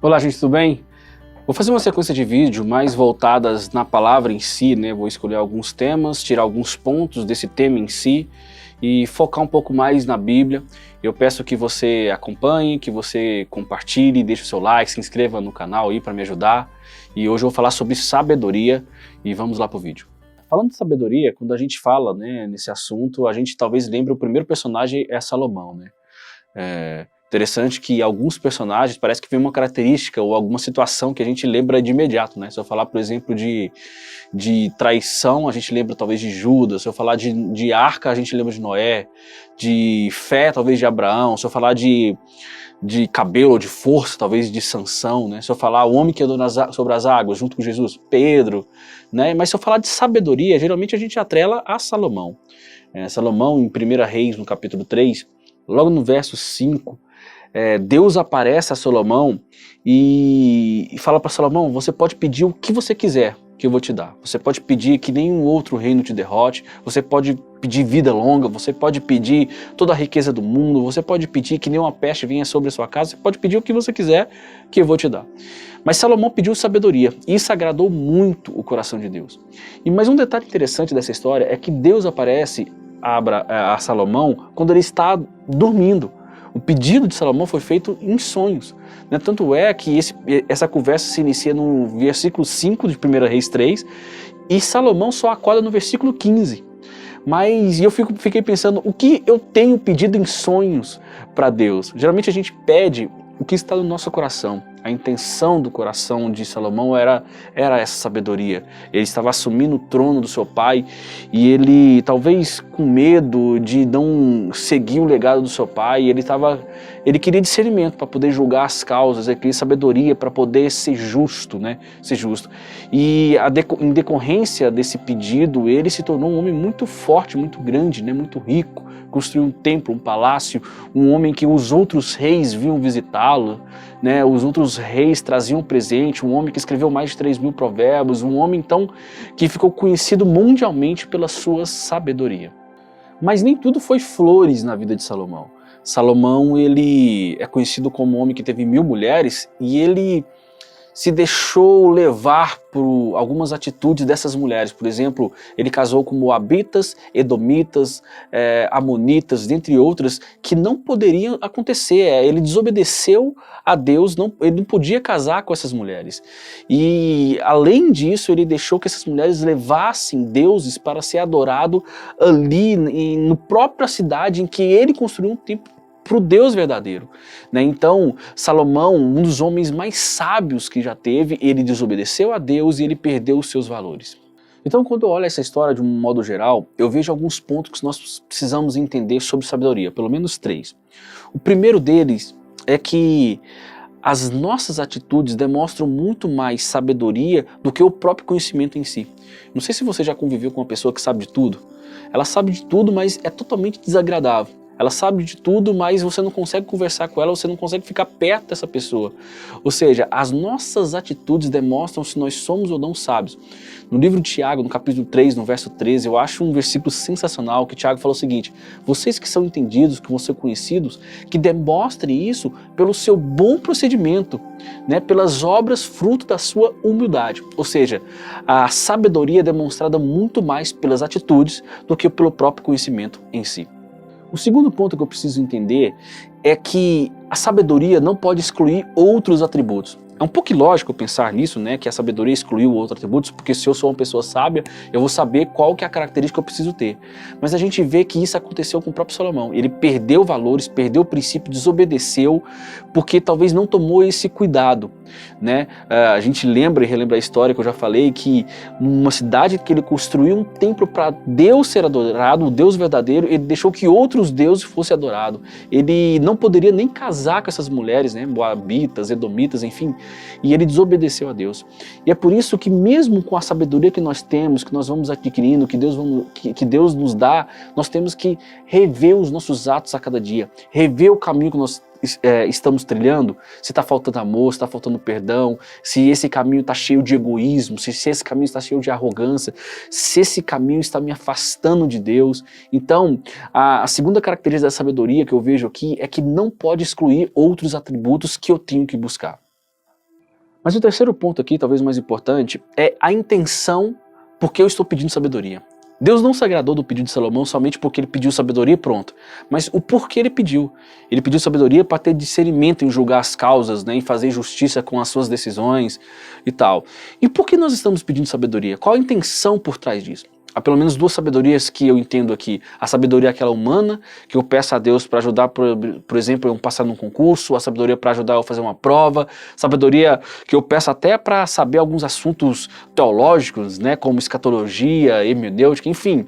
Olá, gente, tudo bem? Vou fazer uma sequência de vídeo mais voltadas na palavra em si, né? Vou escolher alguns temas, tirar alguns pontos desse tema em si e focar um pouco mais na Bíblia. Eu peço que você acompanhe, que você compartilhe, deixe o seu like, se inscreva no canal aí para me ajudar. E hoje eu vou falar sobre sabedoria e vamos lá pro vídeo. Falando de sabedoria, quando a gente fala, né, nesse assunto, a gente talvez lembre o primeiro personagem é Salomão, né? Interessante que alguns personagens parece que vem uma característica ou alguma situação que a gente lembra de imediato, né? Se eu falar, por exemplo, de traição, a gente lembra talvez de Judas. Se eu falar de arca, a gente lembra de Noé. De fé, talvez de Abraão. Se eu falar de cabelo ou de força, talvez de Sansão, né? Se eu falar o homem que andou sobre as águas junto com Jesus, Pedro, né? Mas se eu falar de sabedoria, geralmente a gente atrela a Salomão. Salomão, em 1 Reis, no capítulo 3, logo no verso 5, Deus aparece a Salomão e fala para Salomão: você pode pedir o que você quiser que eu vou te dar. Você pode pedir que nenhum outro reino te derrote, você pode pedir vida longa, você pode pedir toda a riqueza do mundo, você pode pedir que nenhuma peste venha sobre a sua casa, você pode pedir o que você quiser que eu vou te dar. Mas Salomão pediu sabedoria e isso agradou muito o coração de Deus. Mais um detalhe interessante dessa história é que Deus aparece a Salomão quando ele está dormindo. O pedido de Salomão foi feito em sonhos, né? Tanto é que essa conversa se inicia no versículo 5 de 1 Reis 3 e Salomão só acorda no versículo 15. Mas eu fiquei pensando, o que eu tenho pedido em sonhos para Deus? Geralmente a gente pede o que está no nosso coração. A intenção do coração de Salomão era essa sabedoria. Ele estava assumindo o trono do seu pai e ele, talvez com medo de não seguir o legado do seu pai, ele queria discernimento para poder julgar as causas, ele queria sabedoria para poder ser justo, né? Ser justo. E em decorrência desse pedido, ele se tornou um homem muito forte, muito grande, né? Muito rico. Construiu um templo, um palácio, um homem que os outros reis vinham visitá-lo, né? Os outros reis traziam presente, um homem que escreveu mais de 3.000 provérbios, um homem então que ficou conhecido mundialmente pela sua sabedoria. Mas nem tudo foi flores na vida de Salomão. Salomão, ele é conhecido como um homem que teve 1.000 mulheres e ele se deixou levar por algumas atitudes dessas mulheres. Por exemplo, ele casou com moabitas, edomitas, amonitas, dentre outras, que não poderiam acontecer. Ele desobedeceu a Deus, ele não podia casar com essas mulheres. E além disso, ele deixou que essas mulheres levassem deuses para ser adorado ali, na própria cidade em que ele construiu um templo para o Deus verdadeiro, né? Então, Salomão, um dos homens mais sábios que já teve, ele desobedeceu a Deus e ele perdeu os seus valores. Então, quando eu olho essa história de um modo geral, eu vejo alguns pontos que nós precisamos entender sobre sabedoria, pelo menos 3. O primeiro deles é que as nossas atitudes demonstram muito mais sabedoria do que o próprio conhecimento em si. Não sei se você já conviveu com uma pessoa que sabe de tudo. Ela sabe de tudo, mas é totalmente desagradável. Ela sabe de tudo, mas você não consegue conversar com ela, você não consegue ficar perto dessa pessoa. Ou seja, as nossas atitudes demonstram se nós somos ou não sábios. No livro de Tiago, no capítulo 3, no verso 13, eu acho um versículo sensacional que Tiago falou o seguinte: vocês que são entendidos, que vão ser conhecidos, que demonstrem isso pelo seu bom procedimento, né, pelas obras fruto da sua humildade. Ou seja, a sabedoria é demonstrada muito mais pelas atitudes do que pelo próprio conhecimento em si. O segundo ponto que eu preciso entender é que a sabedoria não pode excluir outros atributos. É um pouco ilógico pensar nisso, né, que a sabedoria excluiu outros atributos, porque se eu sou uma pessoa sábia, eu vou saber qual que é a característica que eu preciso ter. Mas a gente vê que isso aconteceu com o próprio Salomão. Ele perdeu valores, perdeu o princípio, desobedeceu, porque talvez não tomou esse cuidado, né? A gente lembra e relembra a história que eu já falei, que numa cidade que ele construiu um templo para Deus ser adorado, o Deus verdadeiro, ele deixou que outros deuses fossem adorados. Ele não poderia nem casar com essas mulheres, né, moabitas, edomitas, enfim, e ele desobedeceu a Deus. E é por isso que mesmo com a sabedoria que nós temos, que nós vamos adquirindo, que Deus nos dá, nós temos que rever os nossos atos a cada dia, rever o caminho que nós estamos trilhando, se está faltando amor, se está faltando perdão, se esse caminho está cheio de egoísmo, se esse caminho está cheio de arrogância, se esse caminho está me afastando de Deus. Então, a segunda característica da sabedoria que eu vejo aqui é que não pode excluir outros atributos que eu tenho que buscar. Mas o terceiro ponto aqui, talvez mais importante, é a intenção por que eu estou pedindo sabedoria. Deus não se agradou do pedido de Salomão somente porque ele pediu sabedoria e pronto, mas o porquê ele pediu. Ele pediu sabedoria para ter discernimento em julgar as causas, né, em fazer justiça com as suas decisões e tal. E por que nós estamos pedindo sabedoria? Qual a intenção por trás disso? Há pelo menos duas sabedorias que eu entendo aqui. A sabedoria aquela humana, que eu peço a Deus para ajudar, por exemplo, eu passar num concurso, a sabedoria para ajudar eu a fazer uma prova, sabedoria que eu peço até para saber alguns assuntos teológicos, né, como escatologia, hermenêutica, enfim.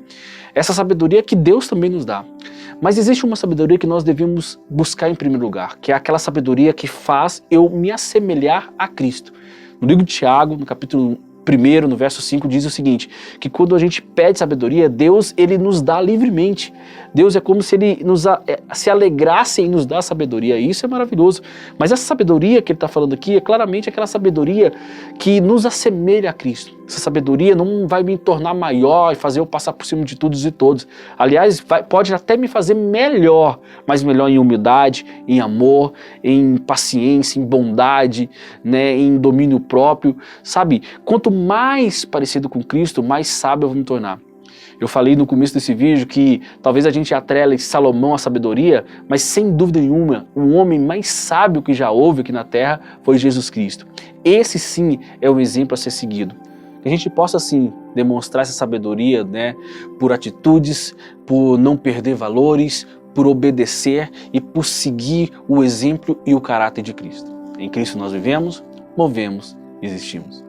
Essa sabedoria que Deus também nos dá. Mas existe uma sabedoria que nós devemos buscar em primeiro lugar, que é aquela sabedoria que faz eu me assemelhar a Cristo. No livro de Tiago, no capítulo 1, no verso 5, diz o seguinte, que quando a gente pede sabedoria, Deus ele nos dá livremente. Deus é como se ele se alegrasse em nos dar sabedoria, e isso é maravilhoso. Mas essa sabedoria que ele está falando aqui é claramente aquela sabedoria que nos assemelha a Cristo. Essa sabedoria não vai me tornar maior e fazer eu passar por cima de todos e todos. Aliás, pode até me fazer melhor, mas melhor em humildade, em amor, em paciência, em bondade, né, em domínio próprio. Sabe, quanto mais parecido com Cristo, mais sábio eu vou me tornar. Eu falei no começo desse vídeo que talvez a gente atrele Salomão à sabedoria, mas sem dúvida nenhuma, o homem mais sábio que já houve aqui na Terra foi Jesus Cristo. Esse sim é o exemplo a ser seguido. Que a gente possa sim demonstrar essa sabedoria, né, por atitudes, por não perder valores, por obedecer e por seguir o exemplo e o caráter de Cristo. Em Cristo nós vivemos, movemos, existimos.